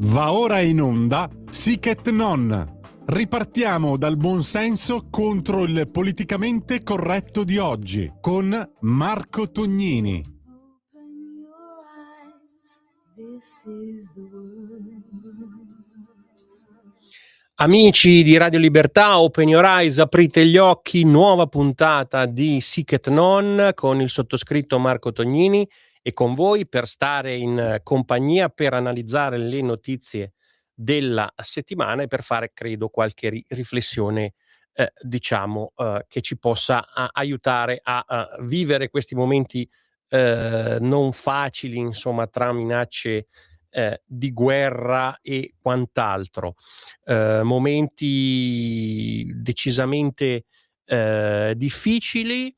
Va ora in onda Sic et Non. Ripartiamo dal buonsenso contro il politicamente corretto di oggi con Marco Tognini. Amici di Radio Libertà, Open Your Eyes, aprite gli occhi, nuova puntata di Sic et Non con il sottoscritto Marco Tognini e con voi per stare in compagnia, per analizzare le notizie della settimana e per fare, credo, qualche riflessione, che ci possa aiutare a vivere questi momenti non facili, insomma, tra minacce di guerra e quant'altro. Momenti decisamente difficili.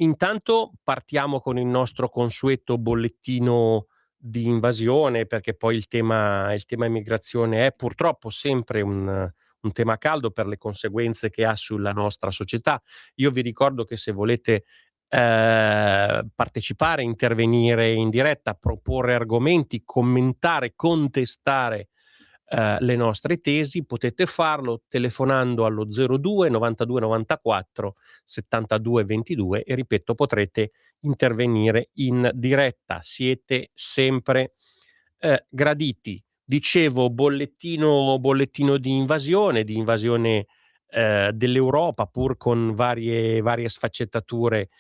Intanto partiamo con il nostro consueto bollettino di invasione, perché poi il tema immigrazione è purtroppo sempre un tema caldo per le conseguenze che ha sulla nostra società. Io vi ricordo che se volete partecipare, intervenire in diretta, proporre argomenti, commentare, contestare le nostre tesi, potete farlo telefonando allo 02 92 94 72 22 e ripeto, potrete intervenire in diretta. Siete sempre graditi. Dicevo, bollettino di invasione dell'Europa, pur con varie sfaccettature.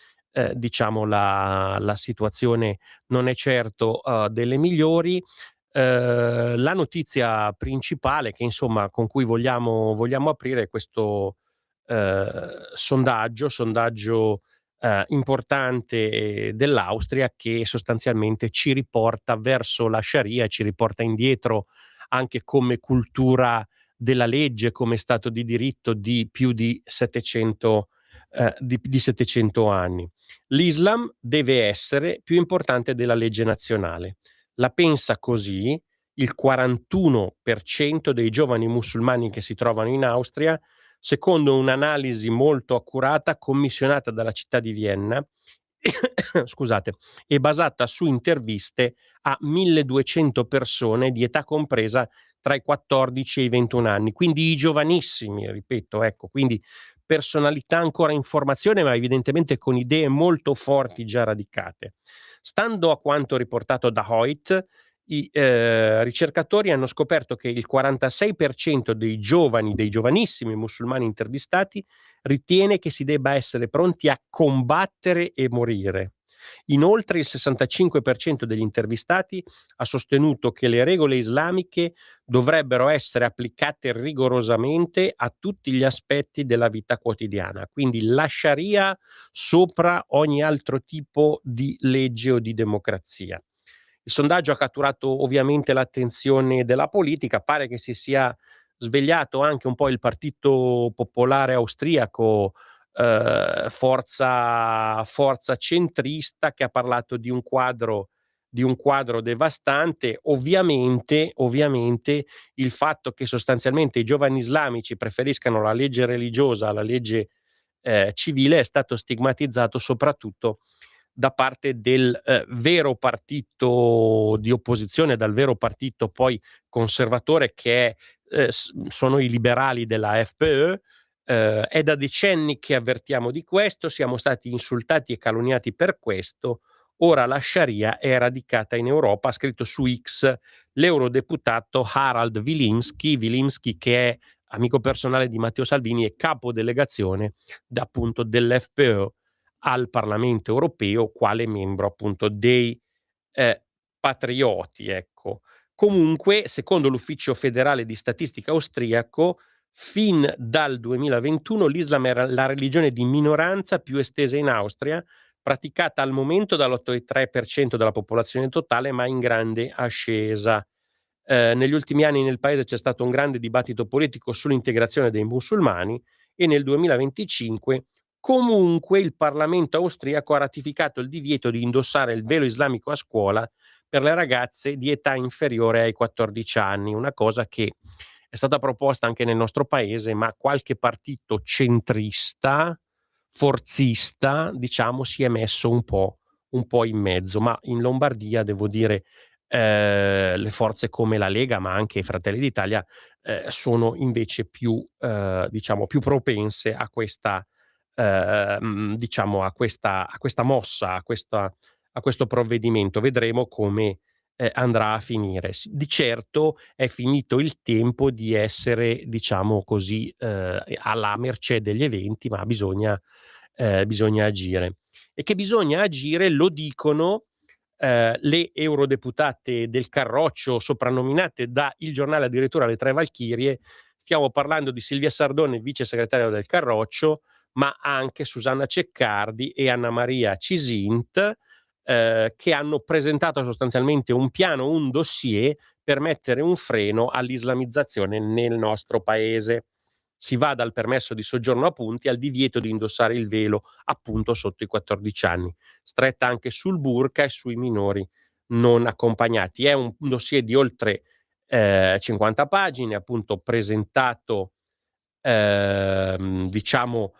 Diciamo la situazione non è certo delle migliori. La notizia principale che insomma con cui vogliamo aprire è questo sondaggio importante dell'Austria, che sostanzialmente ci riporta verso la Sharia, ci riporta indietro anche come cultura della legge, come stato di diritto di più di 700 anni. L'Islam deve essere più importante della legge nazionale. La pensa così il 41% dei giovani musulmani che si trovano in Austria, secondo un'analisi molto accurata commissionata dalla città di Vienna scusate, e basata su interviste a 1200 persone di età compresa tra i 14 e i 21 anni, quindi i giovanissimi, ripeto, ecco, quindi personalità ancora in formazione, ma evidentemente con idee molto forti già radicate. Stando a quanto riportato da Hoyt, i ricercatori hanno scoperto che il 46% dei giovanissimi musulmani intervistati ritiene che si debba essere pronti a combattere e morire. Inoltre il 65% degli intervistati ha sostenuto che le regole islamiche dovrebbero essere applicate rigorosamente a tutti gli aspetti della vita quotidiana, quindi la Sharia sopra ogni altro tipo di legge o di democrazia. Il sondaggio ha catturato ovviamente l'attenzione della politica, pare che si sia svegliato anche un po' il Partito Popolare Austriaco, forza centrista, che ha parlato di un quadro devastante. Ovviamente il fatto che sostanzialmente i giovani islamici preferiscano la legge religiosa alla legge civile è stato stigmatizzato soprattutto da parte del vero partito di opposizione, dal vero partito poi conservatore che sono i liberali della FPÖ. È da decenni che avvertiamo di questo, siamo stati insultati e calunniati per questo. Ora la Sharia è radicata in Europa, ha scritto su X l'eurodeputato Harald Wilimski, che è amico personale di Matteo Salvini e capodelegazione appunto dell'FPÖ al Parlamento europeo, quale membro appunto dei patrioti, ecco. Comunque, secondo l'Ufficio federale di statistica austriaco, fin dal 2021 l'Islam era la religione di minoranza più estesa in Austria, praticata al momento dall'83% della popolazione totale, ma in grande ascesa. Negli ultimi anni nel paese c'è stato un grande dibattito politico sull'integrazione dei musulmani e nel 2025 comunque il Parlamento austriaco ha ratificato il divieto di indossare il velo islamico a scuola per le ragazze di età inferiore ai 14 anni, una cosa che è stata proposta anche nel nostro paese, ma qualche partito centrista, forzista, diciamo, si è messo un po' in mezzo. Ma in Lombardia, devo dire, Le forze come la Lega, ma anche Fratelli d'Italia, sono invece più, diciamo, più propense a questa, diciamo, a questa mossa, a questo provvedimento. Vedremo come, andrà a finire. Di certo è finito il tempo di essere, diciamo così, alla mercé degli eventi, ma bisogna agire. E che bisogna agire lo dicono, le eurodeputate del Carroccio, soprannominate da Il Giornale addirittura le Tre Valchirie. Stiamo parlando di Silvia Sardone, vice segretaria del Carroccio, ma anche Susanna Ceccardi e Anna Maria Cisint, che hanno presentato sostanzialmente un piano, un dossier per mettere un freno all'islamizzazione nel nostro paese. Si va dal permesso di soggiorno a punti al divieto di indossare il velo appunto sotto i 14 anni, stretta anche sul burqa e sui minori non accompagnati. È un dossier di oltre 50 pagine, appunto presentato, diciamo,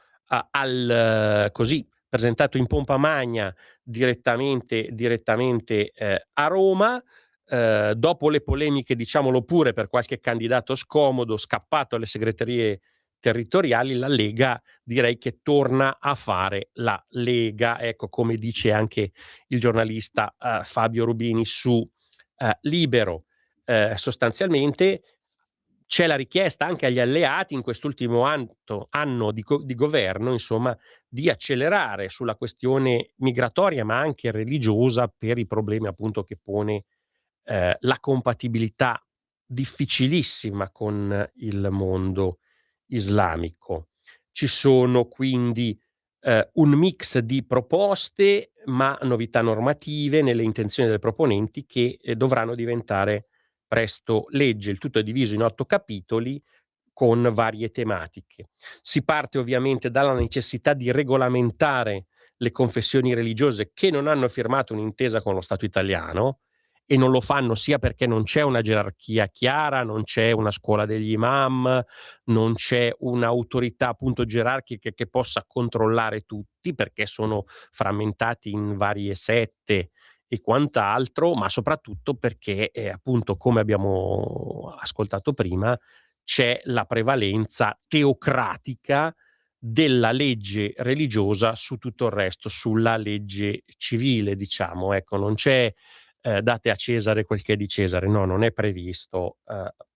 così, presentato in pompa magna direttamente a Roma, dopo le polemiche, diciamolo pure, per qualche candidato scomodo scappato alle segreterie territoriali. La Lega direi che torna a fare la Lega, ecco, come dice anche il giornalista Fabio Rubini su Libero. Sostanzialmente c'è la richiesta anche agli alleati in quest'ultimo anno di governo, insomma, di accelerare sulla questione migratoria, ma anche religiosa, per i problemi appunto che pone la compatibilità difficilissima con il mondo islamico. Ci sono quindi un mix di proposte, ma novità normative nelle intenzioni delle proponenti che dovranno diventare presto legge. Il tutto è diviso in 8 capitoli con varie tematiche. Si parte ovviamente dalla necessità di regolamentare le confessioni religiose che non hanno firmato un'intesa con lo Stato italiano, e non lo fanno sia perché non c'è una gerarchia chiara, non c'è una scuola degli imam, non c'è un'autorità appunto gerarchica che possa controllare tutti, perché sono frammentati in varie sette e quant'altro, ma soprattutto perché, appunto, come abbiamo ascoltato prima, c'è la prevalenza teocratica della legge religiosa su tutto il resto, sulla legge civile, diciamo. Ecco, non c'è date a Cesare quel che è di Cesare. No, non è previsto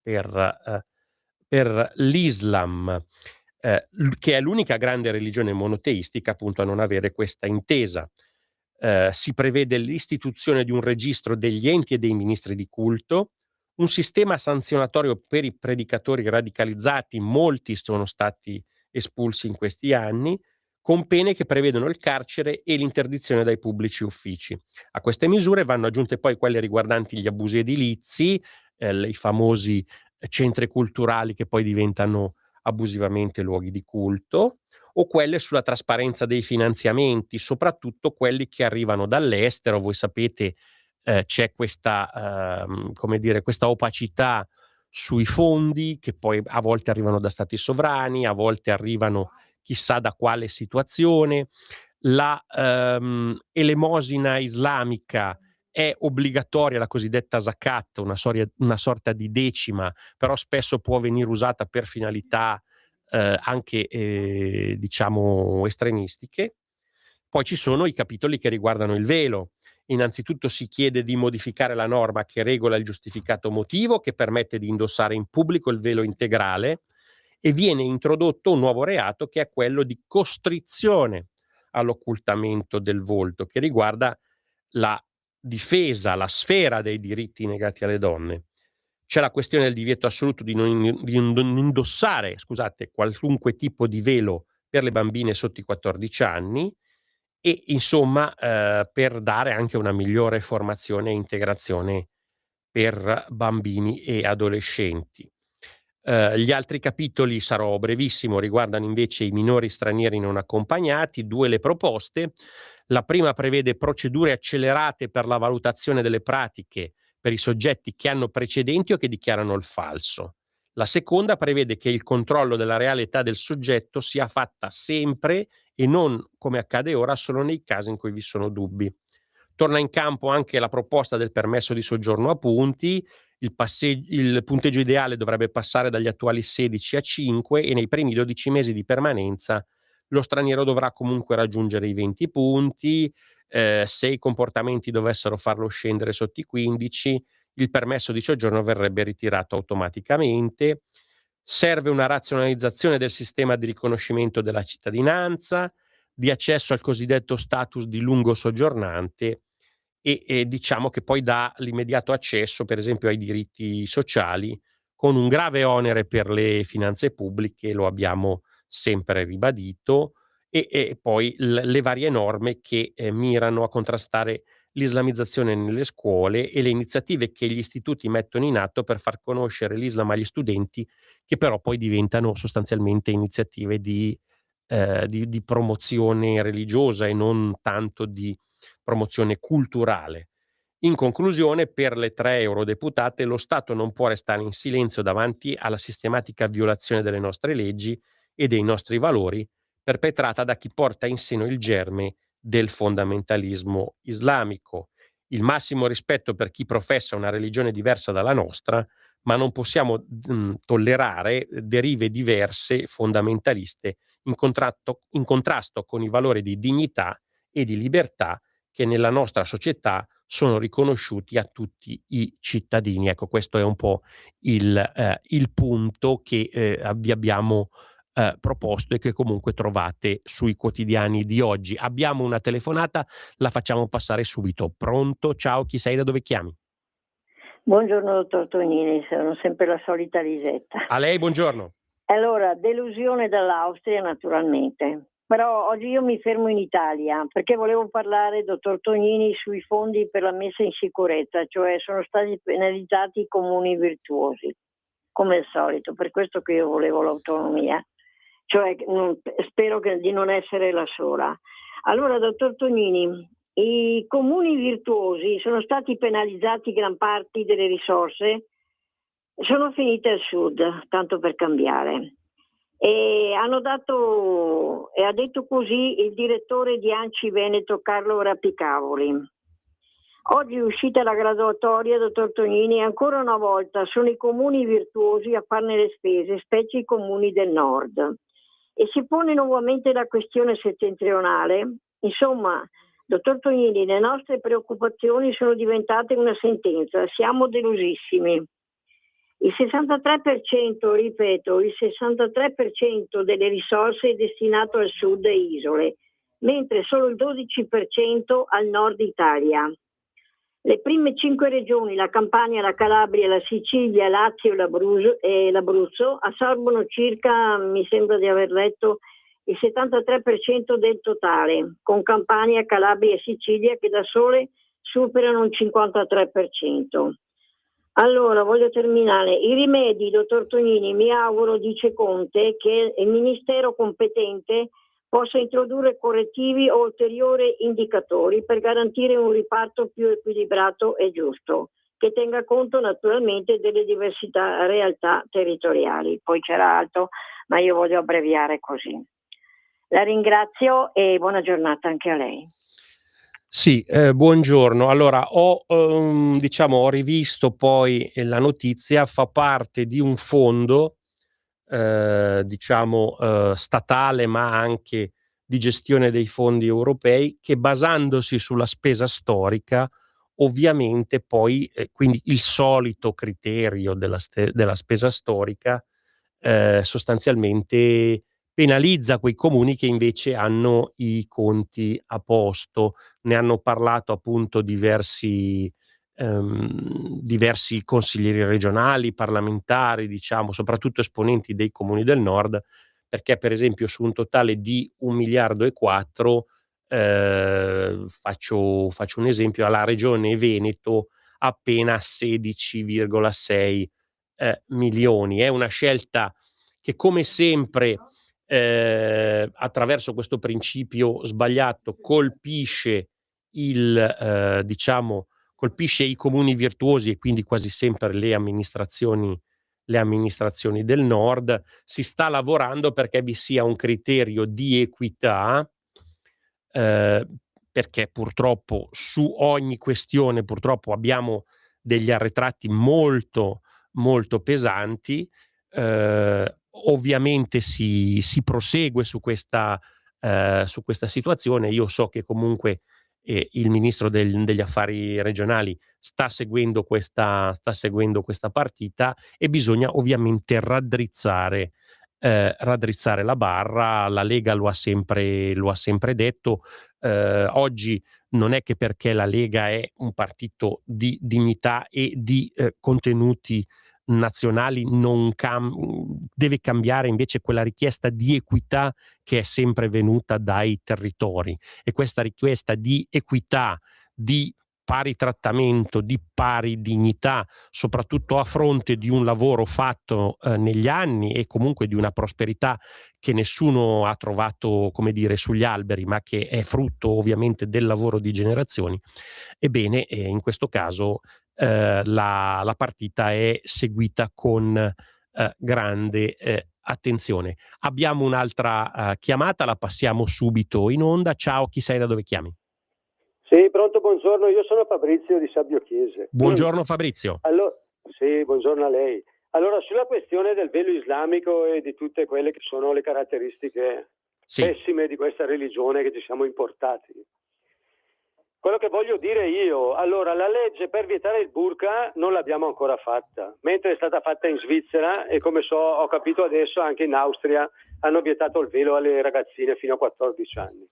per l'Islam, che è l'unica grande religione monoteistica appunto a non avere questa intesa. Si prevede l'istituzione di un registro degli enti e dei ministri di culto, un sistema sanzionatorio per i predicatori radicalizzati, molti sono stati espulsi in questi anni, con pene che prevedono il carcere e l'interdizione dai pubblici uffici. A queste misure vanno aggiunte poi quelle riguardanti gli abusi edilizi, i famosi centri culturali che poi diventano abusivamente luoghi di culto, o quelle sulla trasparenza dei finanziamenti, soprattutto quelli che arrivano dall'estero. Voi sapete, c'è questa, come dire, questa opacità sui fondi che poi a volte arrivano da stati sovrani, a volte arrivano chissà da quale situazione. La elemosina islamica è obbligatoria, la cosiddetta zakat, una sorta di decima, però spesso può venire usata per finalità anche diciamo estremistiche. Poi ci sono i capitoli che riguardano il velo. Innanzitutto si chiede di modificare la norma che regola il giustificato motivo, che permette di indossare in pubblico il velo integrale, e viene introdotto un nuovo reato che è quello di costrizione all'occultamento del volto, che riguarda la difesa, la sfera dei diritti negati alle donne. C'è la questione del divieto assoluto di non indossare, scusate, qualunque tipo di velo per le bambine sotto i 14 anni, e insomma, per dare anche una migliore formazione e integrazione per bambini e adolescenti. Gli altri capitoli, sarò brevissimo, riguardano invece i minori stranieri non accompagnati. 2 le proposte. La prima prevede procedure accelerate per la valutazione delle pratiche per i soggetti che hanno precedenti o che dichiarano il falso. La seconda prevede che il controllo della reale età del soggetto sia fatta sempre e non, come accade ora, solo nei casi in cui vi sono dubbi. Torna in campo anche la proposta del permesso di soggiorno a punti. Il punteggio ideale dovrebbe passare dagli attuali 16 a 5 e nei primi 12 mesi di permanenza lo straniero dovrà comunque raggiungere i 20 punti. Se i comportamenti dovessero farlo scendere sotto i 15, il permesso di soggiorno verrebbe ritirato automaticamente. Serve una razionalizzazione del sistema di riconoscimento della cittadinanza, di accesso al cosiddetto status di lungo soggiornante e diciamo che poi dà l'immediato accesso, per esempio, ai diritti sociali, con un grave onere per le finanze pubbliche, lo abbiamo sempre ribadito, e poi le varie norme che mirano a contrastare l'islamizzazione nelle scuole e le iniziative che gli istituti mettono in atto per far conoscere l'Islam agli studenti, che però poi diventano sostanzialmente iniziative di promozione religiosa e non tanto di promozione culturale. In conclusione, per le 3 eurodeputate, lo Stato non può restare in silenzio davanti alla sistematica violazione delle nostre leggi e dei nostri valori perpetrata da chi porta in seno il germe del fondamentalismo islamico. Il massimo rispetto per chi professa una religione diversa dalla nostra, ma non possiamo tollerare derive diverse, fondamentaliste, in contrasto con i valori di dignità e di libertà che nella nostra società sono riconosciuti a tutti i cittadini. Ecco, questo è un po' il punto che vi abbiamo proposto e che comunque trovate sui quotidiani di oggi. Abbiamo una telefonata, la facciamo passare subito. Pronto? Ciao, chi sei, da dove chiami? Buongiorno dottor Tognini, sono sempre la solita Lisetta. A lei, buongiorno. Allora, delusione dall'Austria naturalmente, però oggi io mi fermo in Italia perché volevo parlare, dottor Tognini, sui fondi per la messa in sicurezza, cioè sono stati penalizzati i comuni virtuosi, come al solito, per questo che io volevo l'autonomia, cioè spero di non essere la sola. Allora, dottor Tognini, i comuni virtuosi sono stati penalizzati gran parte delle risorse, sono finite al sud, tanto per cambiare. E ha detto così il direttore di ANCI Veneto Carlo Rapicavoli. Oggi è uscita la graduatoria, dottor Tognini, e ancora una volta sono i comuni virtuosi a farne le spese, specie i comuni del nord. E si pone nuovamente la questione settentrionale. Insomma, dottor Tognini, le nostre preoccupazioni sono diventate una sentenza, siamo delusissimi. Il 63%, ripeto, il 63% delle risorse è destinato al sud e isole, mentre solo il 12% al nord Italia. Le prime 5 regioni, la Campania, la Calabria, la Sicilia, Lazio e l'Abruzzo, assorbono circa, mi sembra di aver letto, il 73% del totale, con Campania, Calabria e Sicilia che da sole superano il 53%. Allora, voglio terminare. I rimedi, dottor Tognini, mi auguro, dice Conte, che il Ministero competente possa introdurre correttivi o ulteriori indicatori per garantire un riparto più equilibrato e giusto, che tenga conto naturalmente delle diversità realtà territoriali. Poi c'era altro, ma io voglio abbreviare così. La ringrazio e buona giornata anche a lei. Sì, buongiorno. Allora, ho rivisto poi la notizia, fa parte di un fondo, statale, ma anche di gestione dei fondi europei, che basandosi sulla spesa storica, ovviamente poi, quindi il solito criterio della spesa storica, sostanzialmente penalizza quei comuni che invece hanno i conti a posto. Ne hanno parlato appunto diversi consiglieri regionali, parlamentari, diciamo, soprattutto esponenti dei comuni del nord, perché per esempio su un totale di 1,4 miliardi, faccio un esempio, alla regione Veneto appena 16,6 milioni. È una scelta che, come sempre, attraverso questo principio sbagliato, colpisce colpisce i comuni virtuosi e quindi quasi sempre le amministrazioni del nord. Si sta lavorando perché vi sia un criterio di equità, perché purtroppo su ogni questione purtroppo abbiamo degli arretrati molto, molto pesanti. Ovviamente si prosegue su questa situazione. Io so che comunque il ministro degli affari regionali sta seguendo questa partita, e bisogna ovviamente raddrizzare la barra. La Lega lo ha sempre detto. Oggi non è che perché la Lega è un partito di dignità e di contenuti nazionali deve cambiare invece quella richiesta di equità che è sempre venuta dai territori, e questa richiesta di equità, di pari trattamento, di pari dignità, soprattutto a fronte di un lavoro fatto negli anni, e comunque di una prosperità che nessuno ha trovato, come dire, sugli alberi, ma che è frutto ovviamente del lavoro di generazioni. Ebbene, in questo caso la partita è seguita con grande attenzione. Abbiamo un'altra chiamata, la passiamo subito in onda. Ciao, chi sei, da dove chiami? Sì, pronto, buongiorno, io sono Fabrizio di Sabbio Chiese. Buongiorno Fabrizio. Allora, sì, buongiorno a lei. Allora, sulla questione del velo islamico e di tutte quelle che sono le caratteristiche pessime di questa religione che ci siamo importati, quello che voglio dire io, allora, la legge per vietare il burqa non l'abbiamo ancora fatta, mentre è stata fatta in Svizzera e, come ho capito adesso, anche in Austria hanno vietato il velo alle ragazzine fino a 14 anni.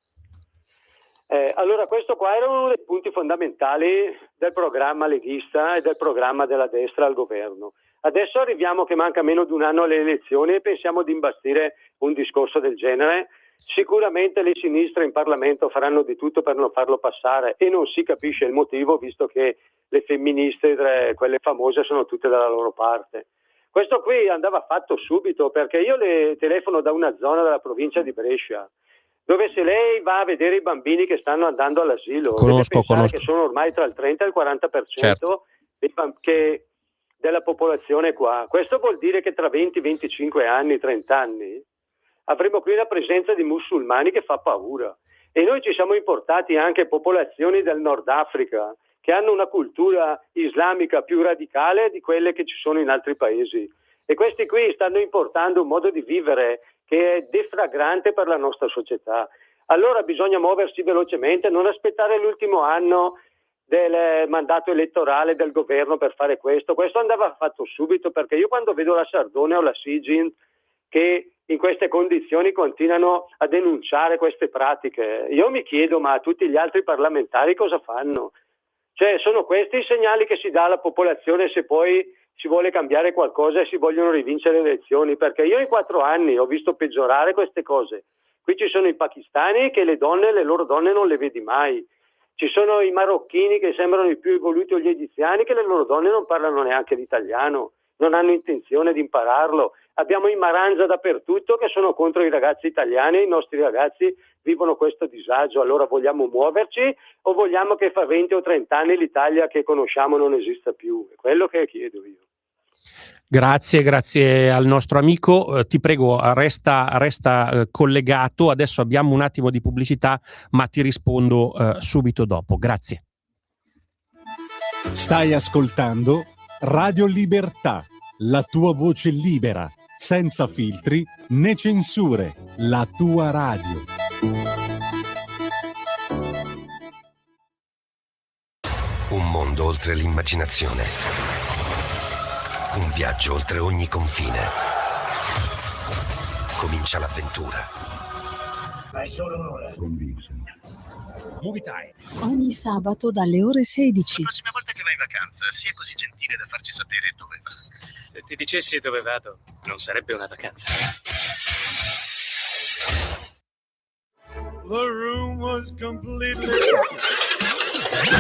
Allora, questo qua era uno dei punti fondamentali del programma leghista e del programma della destra al governo. Adesso arriviamo che manca meno di un anno alle elezioni e pensiamo di imbastire un discorso del genere. Sicuramente le sinistre in Parlamento faranno di tutto per non farlo passare, e non si capisce il motivo, visto che le femministe, quelle famose, sono tutte dalla loro parte. Questo qui andava fatto subito, perché io le telefono da una zona della provincia di Brescia, dove se lei va a vedere i bambini che stanno andando all'asilo, deve pensare che sono ormai tra il 30 e il 40% certo. Della popolazione qua. Questo vuol dire che tra 20, 25 anni, 30 anni avremo qui una presenza di musulmani che fa paura. E noi ci siamo importati anche popolazioni del Nord Africa che hanno una cultura islamica più radicale di quelle che ci sono in altri paesi. E questi qui stanno importando un modo di vivere che è deflagrante per la nostra società. Allora bisogna muoversi velocemente, non aspettare l'ultimo anno del mandato elettorale del governo per fare questo. Questo andava fatto subito, perché io quando vedo la Sardone o la Sigin che in queste condizioni continuano a denunciare queste pratiche, io mi chiedo, ma tutti gli altri parlamentari cosa fanno? Cioè, sono questi i segnali che si dà alla popolazione se poi si vuole cambiare qualcosa e si vogliono rivincere le elezioni? Perché io in 4 anni ho visto peggiorare queste cose. Qui ci sono i pakistani che le loro donne non le vedi mai. Ci sono i marocchini che sembrano i più evoluti, o gli egiziani, che le loro donne non parlano neanche l'italiano, non hanno intenzione di impararlo. Abbiamo i Maranza dappertutto che sono contro i ragazzi italiani, e i nostri ragazzi vivono questo disagio. Allora vogliamo muoverci o vogliamo che fra 20 o 30 anni l'Italia che conosciamo non esista più? È quello che chiedo io. Grazie al nostro amico. Ti prego, resta collegato. Adesso abbiamo un attimo di pubblicità, ma ti rispondo subito dopo. Grazie. Stai ascoltando Radio Libertà, la tua voce libera, senza filtri né censure, la tua radio. Un mondo oltre l'immaginazione. Un viaggio oltre ogni confine. Comincia l'avventura. Ma è solo un'ora. Movie Time. Ogni sabato dalle ore 16. La prossima volta che vai in vacanza, sia così gentile da farci sapere dove va. Se ti dicessi dove vado, non sarebbe una vacanza. The room was completely...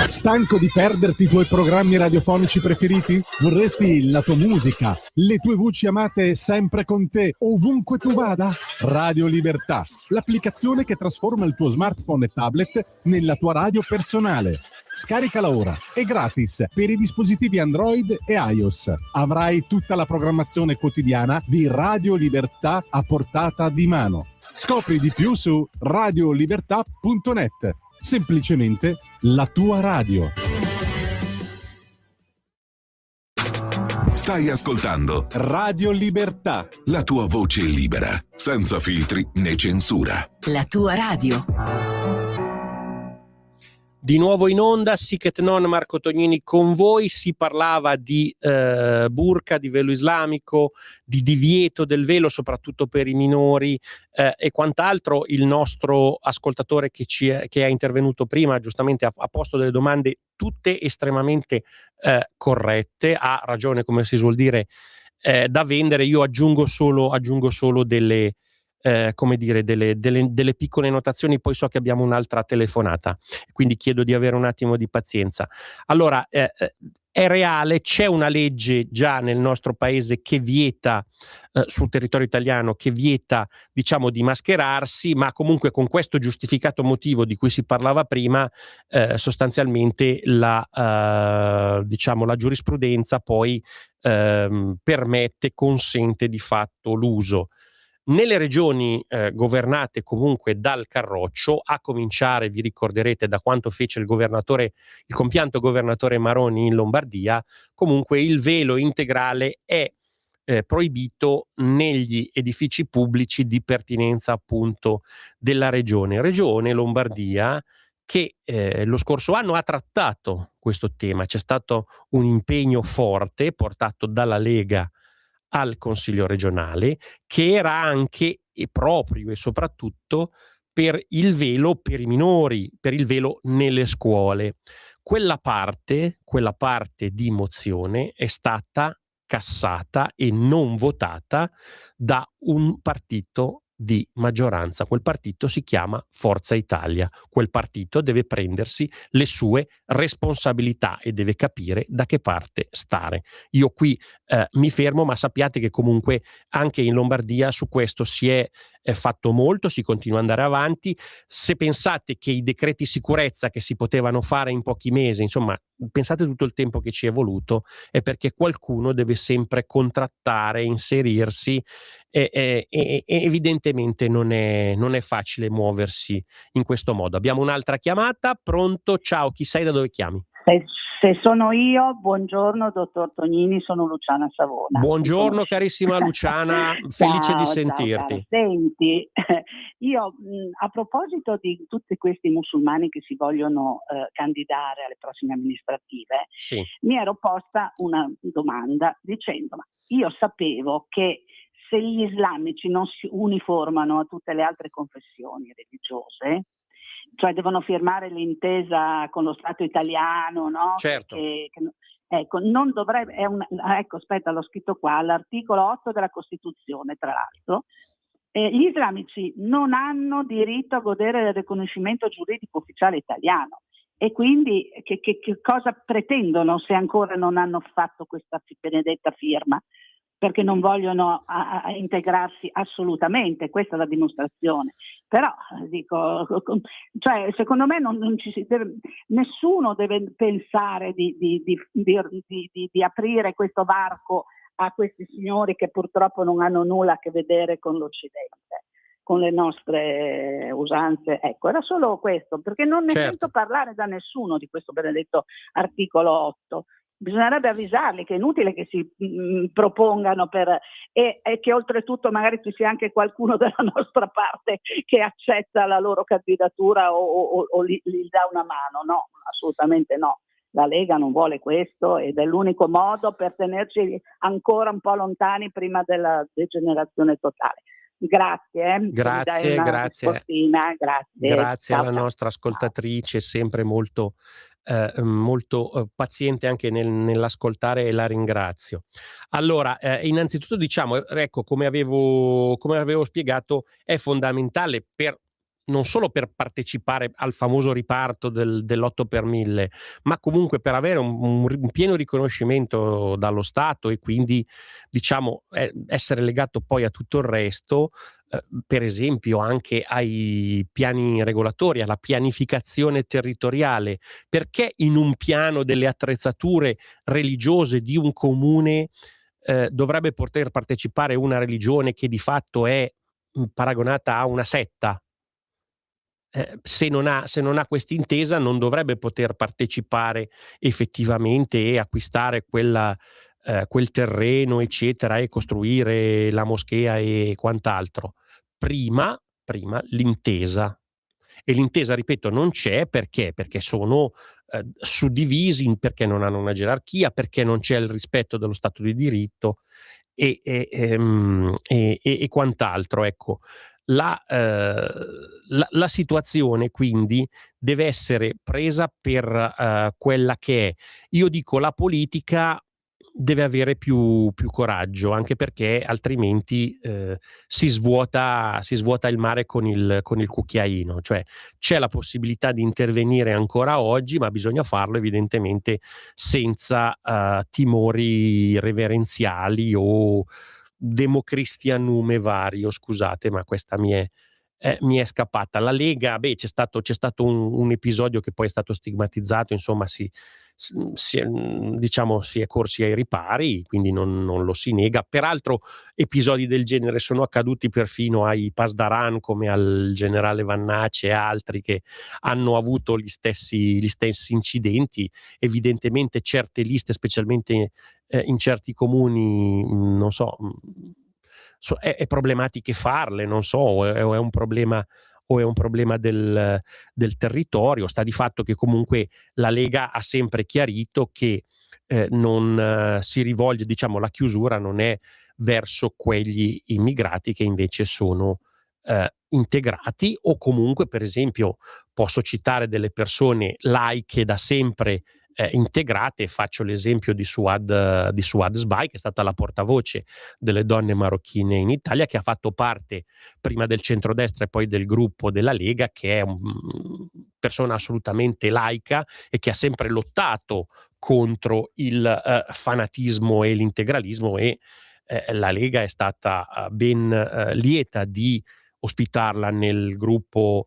Stanco di perderti i tuoi programmi radiofonici preferiti? Vorresti la tua musica, le tue voci amate sempre con te, ovunque tu vada? Radio Libertà, l'applicazione che trasforma il tuo smartphone e tablet nella tua radio personale. Scaricala ora, è gratis per i dispositivi Android e iOS. Avrai tutta la programmazione quotidiana di Radio Libertà a portata di mano. Scopri di più su radiolibertà.net. semplicemente la tua radio. Stai ascoltando Radio Libertà. la tua voce libera, senza filtri né censura. La tua radio. Di nuovo in onda, Sic et Non, Marco Tognini con voi. Si parlava di burqa, di velo islamico, di divieto del velo, soprattutto per i minori e quant'altro. Il nostro ascoltatore che è intervenuto prima, giustamente ha posto delle domande tutte estremamente corrette, ha ragione, come si suol dire, da vendere. Io aggiungo solo delle delle piccole notazioni, poi so che abbiamo un'altra telefonata, quindi chiedo di avere un attimo di pazienza. Allora, è reale, c'è una legge già nel nostro paese che vieta, sul territorio italiano, che vieta, diciamo, di mascherarsi, ma comunque con questo giustificato motivo di cui si parlava prima, sostanzialmente la giurisprudenza poi permette, consente di fatto l'uso. Nelle regioni governate comunque dal Carroccio, a cominciare, vi ricorderete, da quanto fece il compianto governatore Maroni in Lombardia, comunque il velo integrale è proibito negli edifici pubblici di pertinenza appunto della Regione Lombardia, che lo scorso anno ha trattato questo tema. C'è stato un impegno forte portato dalla Lega al Consiglio regionale, che era anche e proprio e soprattutto per il velo per i minori, per il velo nelle scuole. Quella parte di mozione è stata cassata e non votata da un partito di maggioranza. Quel partito si chiama Forza Italia. Quel partito deve prendersi le sue responsabilità e deve capire da che parte stare. Io qui mi fermo, ma sappiate che comunque anche in Lombardia su questo si è fatto molto, si continua ad andare avanti. Se pensate che i decreti sicurezza che si potevano fare in pochi mesi, insomma, pensate tutto il tempo che ci è voluto, è perché qualcuno deve sempre contrattare, inserirsi e evidentemente non è facile muoversi in questo modo. Abbiamo un'altra chiamata. Pronto? Ciao, chi sei, da dove chiami? Se sono io, buongiorno dottor Tognini, sono Luciana Savona. Buongiorno carissima Luciana, felice di sentirti. Senti, io a proposito di tutti questi musulmani che si vogliono candidare alle prossime amministrative, sì, mi ero posta una domanda dicendo: ma io sapevo che se gli islamici non si uniformano a tutte le altre confessioni religiose, cioè devono firmare l'intesa con lo Stato italiano, no? Certo. Ecco, non dovrebbe, ecco, aspetta, l'ho scritto qua, all'articolo 8 della Costituzione, tra l'altro, gli islamici non hanno diritto a godere del riconoscimento giuridico ufficiale italiano. E quindi che cosa pretendono se ancora non hanno fatto questa benedetta firma? Perché non vogliono integrarsi assolutamente, questa è la dimostrazione. Però dico, cioè, secondo me nessuno deve pensare di aprire questo varco a questi signori che purtroppo non hanno nulla a che vedere con l'Occidente, con le nostre usanze. Ecco, era solo questo, perché non ne sento parlare da nessuno di questo benedetto articolo 8. Bisognerebbe avvisarli che è inutile che si propongano e che oltretutto magari ci sia anche qualcuno della nostra parte che accetta la loro candidatura o gli dà una mano. No, assolutamente no. La Lega non vuole questo ed è l'unico modo per tenerci ancora un po' lontani prima della degenerazione totale. Grazie. Grazie. Grazie alla nostra ascoltatrice, sempre molto paziente anche nell'ascoltare, e la ringrazio. Allora, innanzitutto diciamo, ecco, come avevo spiegato, è fondamentale non solo per partecipare al famoso riparto dell'8 per 1000, ma comunque per avere un pieno riconoscimento dallo Stato e quindi, diciamo, essere legato poi a tutto il resto, per esempio anche ai piani regolatori, alla pianificazione territoriale. Perché in un piano delle attrezzature religiose di un comune dovrebbe poter partecipare una religione che di fatto è paragonata a una setta? se non ha questa intesa non dovrebbe poter partecipare effettivamente e acquistare quel terreno, eccetera, e costruire la moschea e quant'altro. Prima l'intesa. E l'intesa, ripeto, non c'è perché sono suddivisi, perché non hanno una gerarchia, perché non c'è il rispetto dello Stato di diritto e quant'altro. Ecco, la situazione quindi deve essere presa per quella che è. Io dico, la politica deve avere più coraggio, anche perché altrimenti si svuota il mare con il cucchiaino. Cioè, c'è la possibilità di intervenire ancora oggi, ma bisogna farlo evidentemente senza timori reverenziali o democristianume vario. Scusate, ma questa mi è scappata. La Lega, c'è stato un episodio che poi è stato stigmatizzato, insomma si è corsi ai ripari, quindi non lo si nega. Peraltro episodi del genere sono accaduti perfino ai Pasdaran, come al generale Vannace e altri, che hanno avuto gli stessi incidenti. Evidentemente certe liste, specialmente in certi comuni, non so, è problematiche farle, non so, o è un problema del territorio. Sta di fatto che comunque la Lega ha sempre chiarito che non si rivolge, diciamo, la chiusura non è verso quegli immigrati che invece sono integrati, o comunque, per esempio, posso citare delle persone laiche da sempre integrate. Faccio l'esempio di Suad Sbai, che è stata la portavoce delle donne marocchine in Italia, che ha fatto parte prima del centrodestra e poi del gruppo della Lega, che è una persona assolutamente laica e che ha sempre lottato contro il fanatismo e l'integralismo, e la Lega è stata ben lieta di ospitarla nel gruppo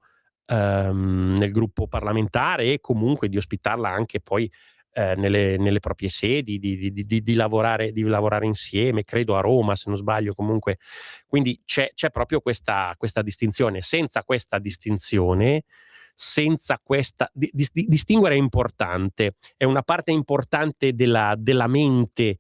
parlamentare, e comunque di ospitarla anche poi nelle proprie sedi, di lavorare insieme, credo a Roma se non sbaglio. Comunque, quindi c'è proprio questa distinzione. Senza questa distinzione, distinguere è importante, è una parte importante della mente.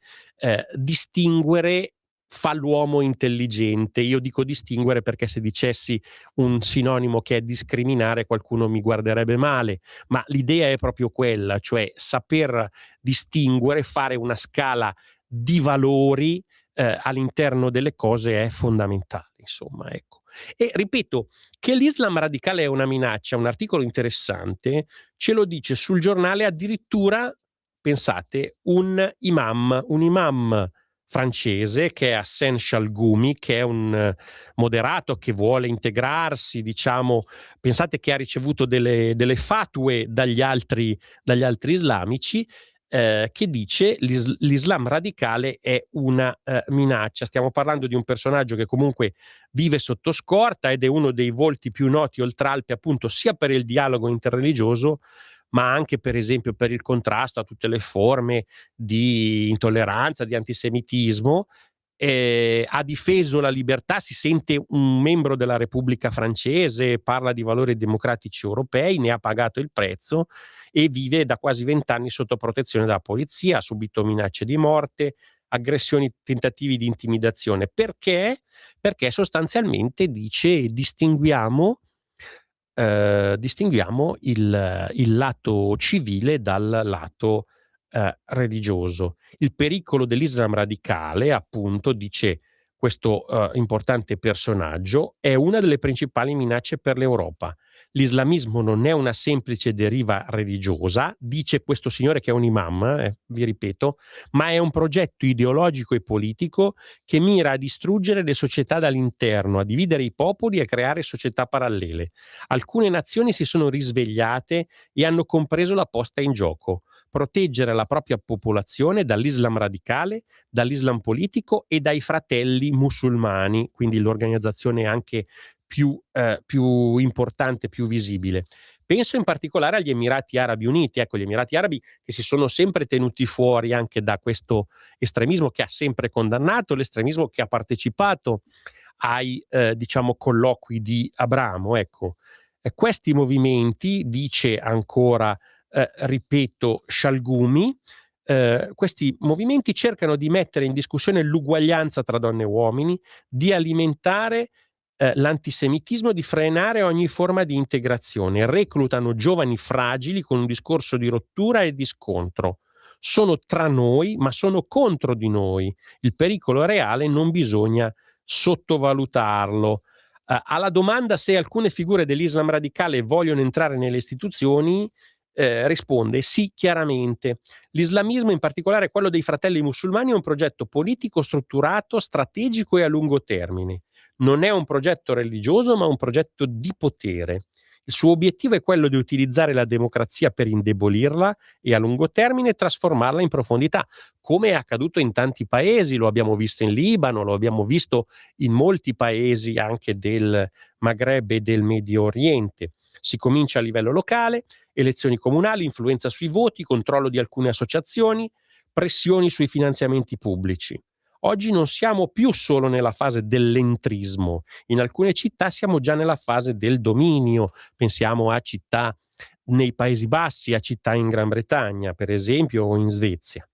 Distinguere fa l'uomo intelligente. Io dico distinguere perché se dicessi un sinonimo che è discriminare, qualcuno mi guarderebbe male, ma l'idea è proprio quella, cioè saper distinguere, fare una scala di valori all'interno delle cose è fondamentale, insomma, ecco. E ripeto che l'Islam radicale è una minaccia. Un articolo interessante ce lo dice sul giornale, addirittura, pensate, un imam francese, che è Hassan Chalgoumi, che è un moderato che vuole integrarsi, diciamo. Pensate che ha ricevuto delle fatwe dagli altri islamici, che dice l'Islam radicale è una minaccia. Stiamo parlando di un personaggio che comunque vive sotto scorta ed è uno dei volti più noti oltralpe, appunto, sia per il dialogo interreligioso, ma anche per esempio per il contrasto a tutte le forme di intolleranza, di antisemitismo. Ha difeso la libertà, si sente un membro della Repubblica francese, parla di valori democratici europei, ne ha pagato il prezzo e vive da quasi 20 anni sotto protezione della polizia. Ha subito minacce di morte, aggressioni, tentativi di intimidazione. Perché? Perché sostanzialmente dice: distinguiamo il lato civile dal lato religioso. Il pericolo dell'Islam radicale, appunto, dice questo importante personaggio, è una delle principali minacce per l'Europa. L'islamismo non è una semplice deriva religiosa, dice questo signore che è un imam, vi ripeto, ma è un progetto ideologico e politico che mira a distruggere le società dall'interno, a dividere i popoli e a creare società parallele. Alcune nazioni si sono risvegliate e hanno compreso la posta in gioco: proteggere la propria popolazione dall'Islam radicale, dall'Islam politico e dai fratelli musulmani, quindi l'organizzazione anche più importante, più visibile. Penso in particolare agli Emirati Arabi Uniti. Ecco, gli Emirati Arabi che si sono sempre tenuti fuori anche da questo estremismo, che ha sempre condannato, l'estremismo che ha partecipato ai diciamo colloqui di Abramo. Ecco, Questi movimenti, dice ancora, ripeto, Scialgumi, questi movimenti cercano di mettere in discussione l'uguaglianza tra donne e uomini, di alimentare l'antisemitismo, di frenare ogni forma di integrazione, reclutano giovani fragili con un discorso di rottura e di scontro. Sono tra noi, ma sono contro di noi. Il pericolo è reale, non bisogna sottovalutarlo. Alla domanda se alcune figure dell'Islam radicale vogliono entrare nelle istituzioni, risponde sì, chiaramente. L'islamismo, in particolare quello dei fratelli musulmani, è un progetto politico strutturato, strategico e a lungo termine. Non è un progetto religioso, ma un progetto di potere. Il suo obiettivo è quello di utilizzare la democrazia per indebolirla e a lungo termine trasformarla in profondità, come è accaduto in tanti paesi. Lo abbiamo visto in Libano, lo abbiamo visto in molti paesi anche del Maghreb e del Medio Oriente. Si comincia a livello locale, elezioni comunali, influenza sui voti, controllo di alcune associazioni, pressioni sui finanziamenti pubblici. Oggi non siamo più solo nella fase dell'entrismo, in alcune città siamo già nella fase del dominio. Pensiamo a città nei Paesi Bassi, a città in Gran Bretagna, per esempio, o in Svezia.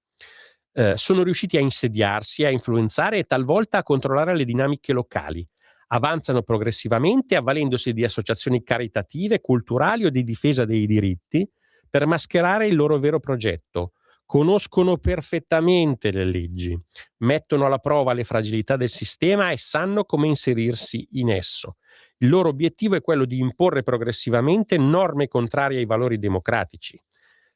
Sono riusciti a insediarsi, a influenzare e talvolta a controllare le dinamiche locali. Avanzano progressivamente avvalendosi di associazioni caritative, culturali o di difesa dei diritti per mascherare il loro vero progetto. Conoscono perfettamente le leggi, mettono alla prova le fragilità del sistema e sanno come inserirsi in esso. Il loro obiettivo è quello di imporre progressivamente norme contrarie ai valori democratici.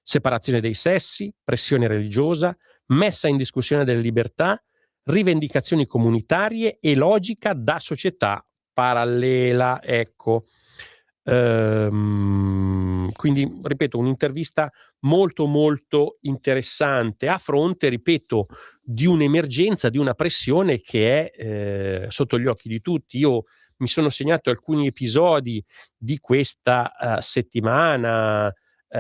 Separazione dei sessi, pressione religiosa, messa in discussione delle libertà, rivendicazioni comunitarie e logica da società parallela. Ecco. Quindi, ripeto, un'intervista molto molto interessante a fronte, ripeto, di un'emergenza, di una pressione che è sotto gli occhi di tutti. Io mi sono segnato alcuni episodi di questa settimana.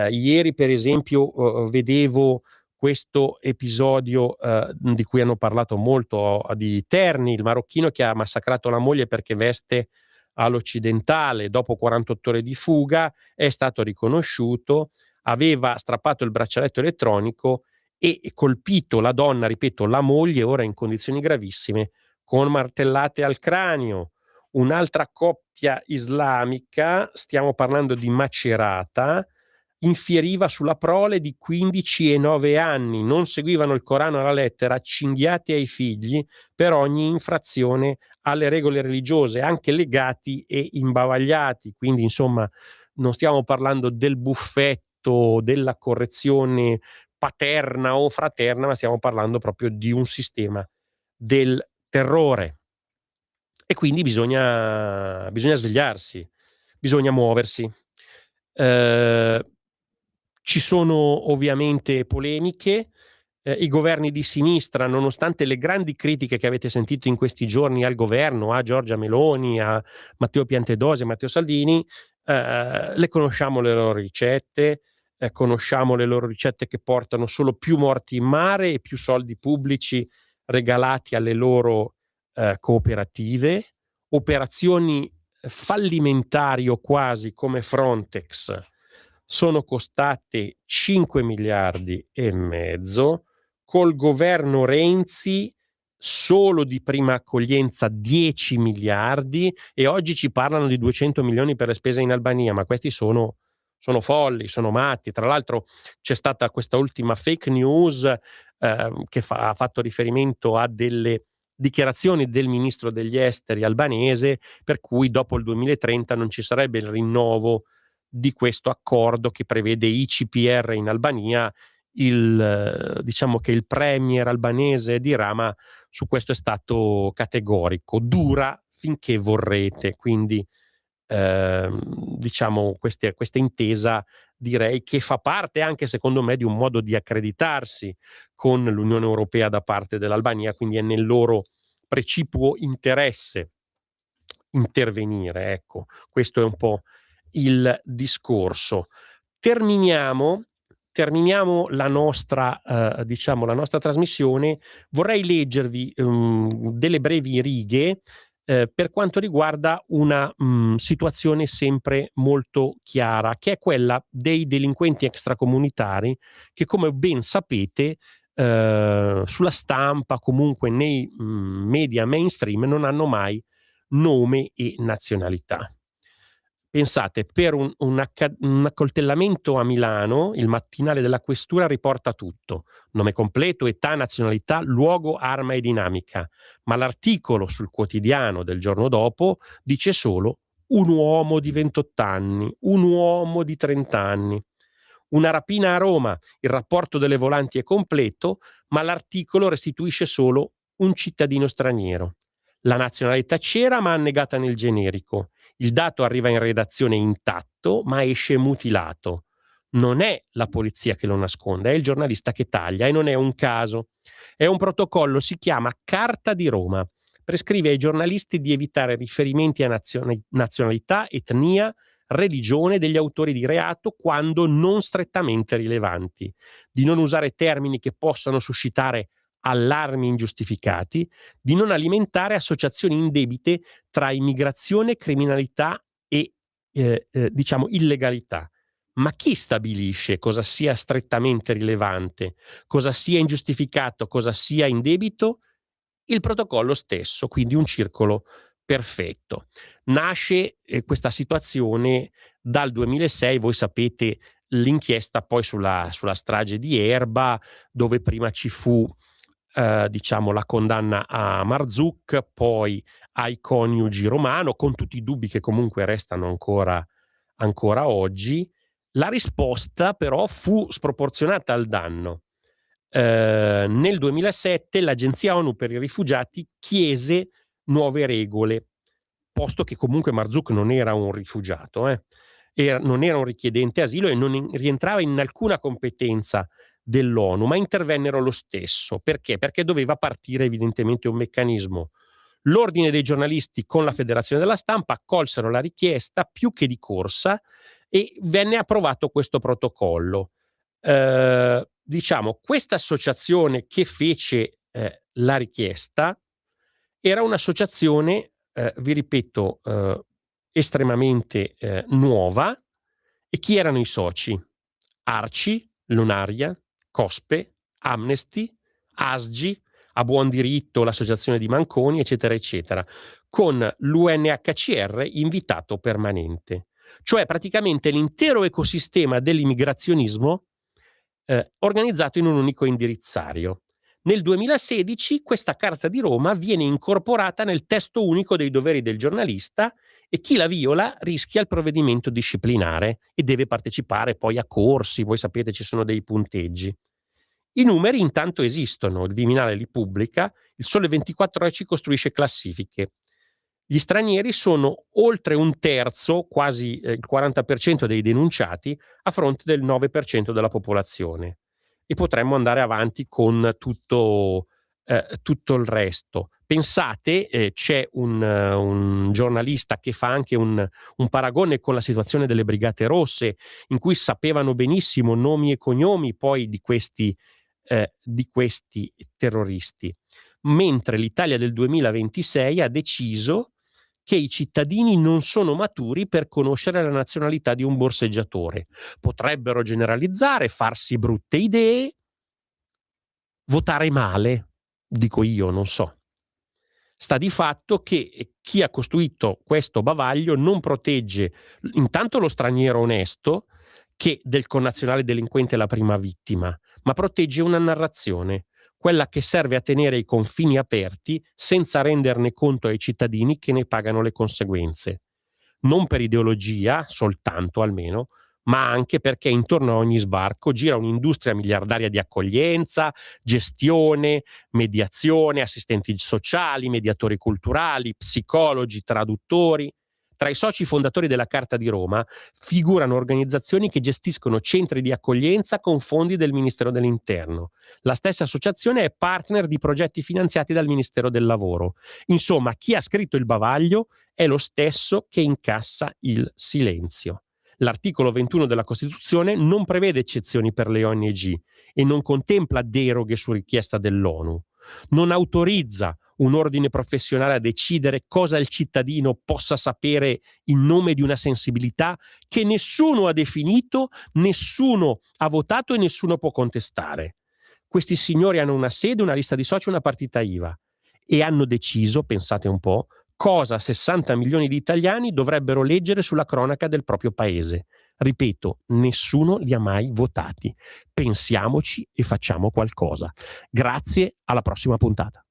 Ieri, per esempio, vedevo questo episodio di cui hanno parlato molto, di Terni, il marocchino che ha massacrato la moglie perché veste all'occidentale. Dopo 48 ore di fuga è stato riconosciuto, aveva strappato il braccialetto elettronico e colpito la donna, ripeto, la moglie, ora in condizioni gravissime, con martellate al cranio. Un'altra coppia islamica, stiamo parlando di Macerata, infieriva sulla prole di 15 e 9 anni, non seguivano il Corano alla lettera, cinghiati ai figli per ogni infrazione alle regole religiose, anche legati e imbavagliati. Quindi, insomma, non stiamo parlando del buffetto, della correzione paterna o fraterna, ma stiamo parlando proprio di un sistema del terrore. E quindi bisogna svegliarsi, bisogna muoversi. Ci sono ovviamente polemiche. I governi di sinistra, nonostante le grandi critiche che avete sentito in questi giorni al governo, a Giorgia Meloni, a Matteo Piantedosi, a Matteo Salvini, le conosciamo le loro ricette, conosciamo le loro ricette che portano solo più morti in mare e più soldi pubblici regalati alle loro cooperative, operazioni fallimentari o quasi come Frontex sono costate 5 miliardi e mezzo, col governo Renzi solo di prima accoglienza 10 miliardi e oggi ci parlano di 200 milioni per le spese in Albania, ma questi sono folli, sono matti. Tra l'altro c'è stata questa ultima fake news che ha fatto riferimento a delle dichiarazioni del ministro degli esteri albanese, per cui dopo il 2030 non ci sarebbe il rinnovo di questo accordo che prevede i CPR in Albania. Diciamo che il premier albanese di Rama su questo è stato categorico: dura finché vorrete. Quindi diciamo questa intesa, direi che fa parte anche, secondo me, di un modo di accreditarsi con l'Unione Europea da parte dell'Albania, quindi è nel loro precipuo interesse intervenire. Ecco, questo è un po' il discorso. Terminiamo la nostra trasmissione. Vorrei leggervi delle brevi righe per quanto riguarda una situazione sempre molto chiara, che è quella dei delinquenti extracomunitari che, come ben sapete, sulla stampa, comunque nei media mainstream, non hanno mai nome e nazionalità. Pensate, per un accoltellamento a Milano, il mattinale della questura riporta tutto: nome completo, età, nazionalità, luogo, arma e dinamica. Ma l'articolo sul quotidiano del giorno dopo dice solo un uomo di 28 anni, un uomo di 30 anni. Una rapina a Roma, il rapporto delle volanti è completo, ma l'articolo restituisce solo un cittadino straniero. La nazionalità c'era, ma annegata nel generico. Il dato arriva in redazione intatto, ma esce mutilato. Non è la polizia che lo nasconde, è il giornalista che taglia, e non è un caso. È un protocollo, si chiama Carta di Roma. Prescrive ai giornalisti di evitare riferimenti a nazionalità, etnia, religione degli autori di reato quando non strettamente rilevanti, di non usare termini che possano suscitare allarmi ingiustificati, di non alimentare associazioni indebite tra immigrazione, criminalità e diciamo illegalità. Ma chi stabilisce cosa sia strettamente rilevante, cosa sia ingiustificato, cosa sia indebito? Il protocollo stesso, quindi un circolo perfetto. Nasce questa situazione dal 2006, voi sapete l'inchiesta poi sulla strage di Erba, dove prima ci fu diciamo la condanna a Marzuc, poi ai coniugi Romano, con tutti i dubbi che comunque restano ancora oggi. La risposta però fu sproporzionata al danno. Nel 2007 l'Agenzia ONU per i rifugiati chiese nuove regole, posto che comunque Marzuc non era un rifugiato, non era un richiedente asilo e non rientrava in alcuna competenza dell'ONU, ma intervennero lo stesso. Perché? Perché doveva partire evidentemente un meccanismo. L'Ordine dei giornalisti con la Federazione della Stampa accolsero la richiesta più che di corsa e venne approvato questo protocollo. Diciamo, questa associazione che fece la richiesta era un'associazione, vi ripeto, estremamente nuova. E chi erano i soci? Arci, Lunaria, Cospe, Amnesty, ASGI, A Buon Diritto, l'associazione di Manconi, eccetera, eccetera, con l'UNHCR invitato permanente. Cioè praticamente l'intero ecosistema dell'immigrazionismo organizzato in un unico indirizzario. Nel 2016 questa Carta di Roma viene incorporata nel testo unico dei doveri del giornalista e chi la viola rischia il provvedimento disciplinare e deve partecipare poi a corsi, voi sapete ci sono dei punteggi. I numeri intanto esistono, il Viminale li pubblica, il Sole 24 Ore ci costruisce classifiche. Gli stranieri sono oltre un terzo, quasi il 40% dei denunciati, a fronte del 9% della popolazione. E potremmo andare avanti con tutto il resto. Pensate, c'è un giornalista che fa anche un paragone con la situazione delle Brigate Rosse, in cui sapevano benissimo nomi e cognomi poi di questi terroristi, mentre l'Italia del 2026 ha deciso che i cittadini non sono maturi per conoscere la nazionalità di un borseggiatore. Potrebbero generalizzare, farsi brutte idee, votare male, dico io, non so. Sta di fatto che chi ha costruito questo bavaglio non protegge intanto lo straniero onesto, che del connazionale delinquente è la prima vittima, ma protegge una narrazione, quella che serve a tenere i confini aperti senza renderne conto ai cittadini che ne pagano le conseguenze. Non per ideologia, soltanto almeno, ma anche perché intorno a ogni sbarco gira un'industria miliardaria di accoglienza, gestione, mediazione, assistenti sociali, mediatori culturali, psicologi, traduttori. Tra i soci fondatori della Carta di Roma figurano organizzazioni che gestiscono centri di accoglienza con fondi del Ministero dell'Interno. La stessa associazione è partner di progetti finanziati dal Ministero del Lavoro. Insomma, chi ha scritto il bavaglio è lo stesso che incassa il silenzio. L'articolo 21 della Costituzione non prevede eccezioni per le ONG e non contempla deroghe su richiesta dell'ONU. Non autorizza un ordine professionale a decidere cosa il cittadino possa sapere in nome di una sensibilità che nessuno ha definito, nessuno ha votato e nessuno può contestare. Questi signori hanno una sede, una lista di soci, una partita IVA e hanno deciso, pensate un po', cosa 60 milioni di italiani dovrebbero leggere sulla cronaca del proprio paese. Ripeto, nessuno li ha mai votati. Pensiamoci e facciamo qualcosa. Grazie, alla prossima puntata.